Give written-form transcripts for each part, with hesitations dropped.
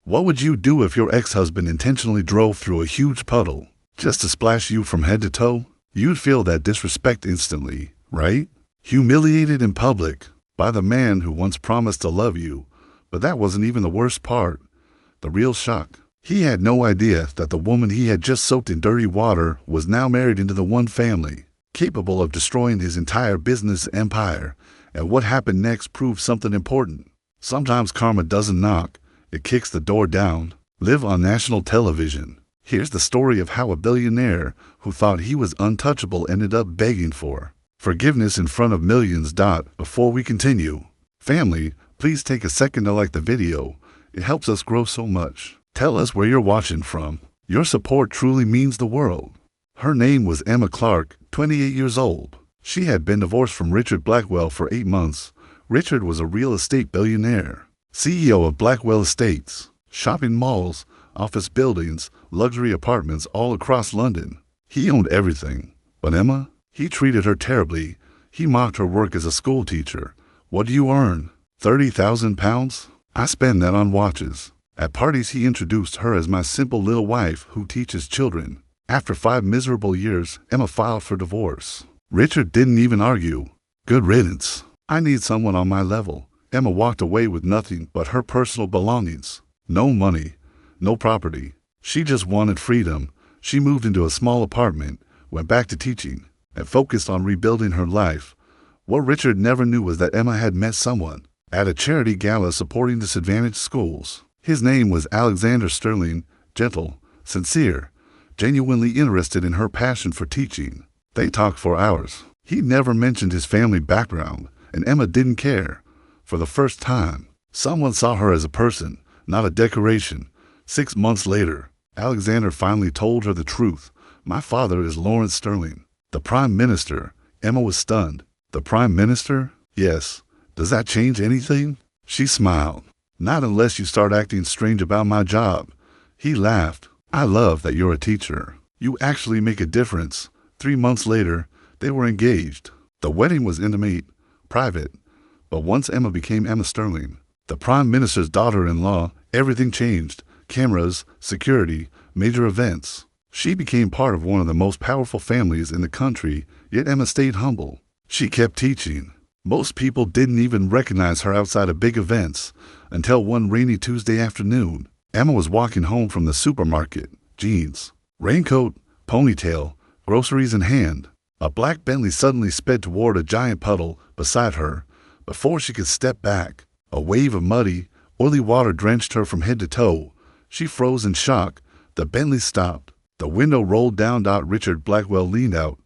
What would you do if your ex-husband intentionally drove through a huge puddle just to splash you from head to toe? You'd feel that disrespect instantly, right? Humiliated in public by the man who once promised to love you. But that wasn't even the worst part. The real shock. He had no idea that the woman he had just soaked in dirty water was now married into the one family, capable of destroying his entire business empire. And what happened next proved something important. Sometimes karma doesn't knock, it kicks the door down. Live on national television. Here's the story of how a billionaire who thought he was untouchable ended up begging for forgiveness in front of millions. Before we continue, family, please take a second to like the video. It helps us grow so much. Tell us where you're watching from. Your support truly means the world. Her name was Emma Clark, 28 years old. She had been divorced from Richard Blackwell for 8 months. Richard was a real estate billionaire, CEO of Blackwell Estates, shopping malls, office buildings, luxury apartments all across London. He owned everything. But Emma? He treated her terribly. He mocked her work as a school teacher. What do you earn? £30,000? I spend that on watches. At parties he introduced her as my simple little wife who teaches children. After 5 miserable years, Emma filed for divorce. Richard didn't even argue. Good riddance. I need someone on my level. Emma walked away with nothing but her personal belongings. No money, no property. She just wanted freedom. She moved into a small apartment, went back to teaching, and focused on rebuilding her life. What Richard never knew was that Emma had met someone at a charity gala supporting disadvantaged schools. His name was Alexander Sterling, gentle, sincere, genuinely interested in her passion for teaching. They talked for hours. He never mentioned his family background, and Emma didn't care. For the first time, someone saw her as a person, not a decoration. 6 months later, Alexander finally told her the truth. My father is Lawrence Sterling, the Prime Minister. Emma was stunned. The Prime Minister? Yes. Does that change anything? She smiled. Not unless you start acting strange about my job. He laughed. I love that you're a teacher. You actually make a difference. 3 months later, they were engaged. The wedding was intimate, private. But once Emma became Emma Sterling, the Prime Minister's daughter-in-law, everything changed. Cameras, security, major events. She became part of one of the most powerful families in the country, yet Emma stayed humble. She kept teaching. Most people didn't even recognize her outside of big events until one rainy Tuesday afternoon. Emma was walking home from the supermarket, jeans, raincoat, ponytail, groceries in hand. A black Bentley suddenly sped toward a giant puddle beside her. Before she could step back, a wave of muddy, oily water drenched her from head to toe. She froze in shock. The Bentley stopped. The window rolled down. Richard Blackwell leaned out,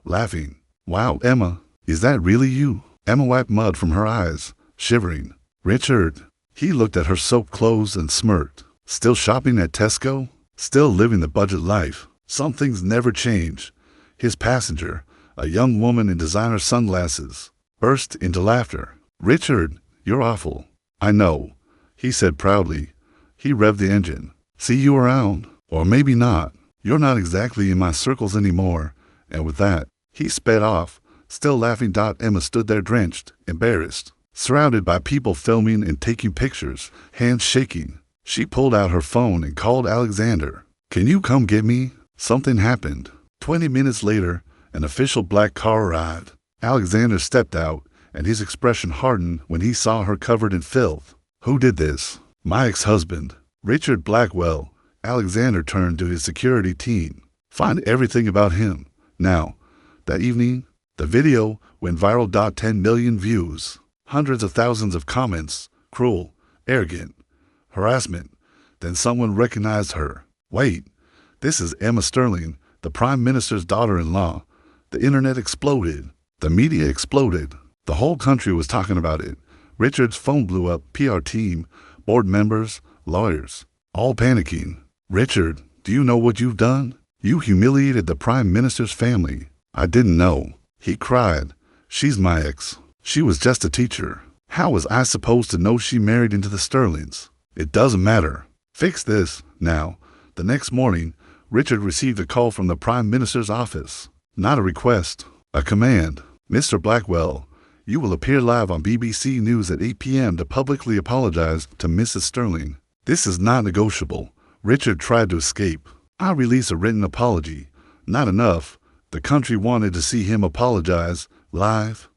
laughing. Wow, Emma, is that really you? Emma wiped mud from her eyes, shivering. Richard. He looked at her soaked clothes and smirked. Still shopping at Tesco? Still living the budget life? Some things never change. His passenger, a young woman in designer sunglasses, burst into laughter. Richard, you're awful. I know, he said proudly. He revved the engine. See you around. Or maybe not. You're not exactly in my circles anymore. And with that, he sped off, still laughing. Emma stood there drenched, embarrassed, surrounded by people filming and taking pictures, hands shaking. She pulled out her phone and called Alexander. Can you come get me? Something happened. 20 minutes later, an official black car arrived. Alexander stepped out, and his expression hardened when he saw her covered in filth. Who did this? My ex-husband, Richard Blackwell. Alexander turned to his security team. Find everything about him. Now, that evening, the video went viral. 10 million views, hundreds of thousands of comments, cruel, arrogant, harassment. Then someone recognized her. Wait, this is Emma Sterling, the Prime Minister's daughter-in-law. The internet exploded. The media exploded. The whole country was talking about it. Richard's phone blew up. PR team, board members, lawyers, all panicking. Richard, do you know what you've done? You humiliated the Prime Minister's family. I didn't know. He cried. She's my ex. She was just a teacher. How was I supposed to know she married into the Sterlings? It doesn't matter. Fix this, now. The next morning, Richard received a call from the Prime Minister's office. Not a request, a command. Mr. Blackwell, you will appear live on BBC News at 8 p.m. to publicly apologize to Mrs. Sterling. This is not negotiable. Richard tried to escape. I released a written apology. Not enough. The country wanted to see him apologize live.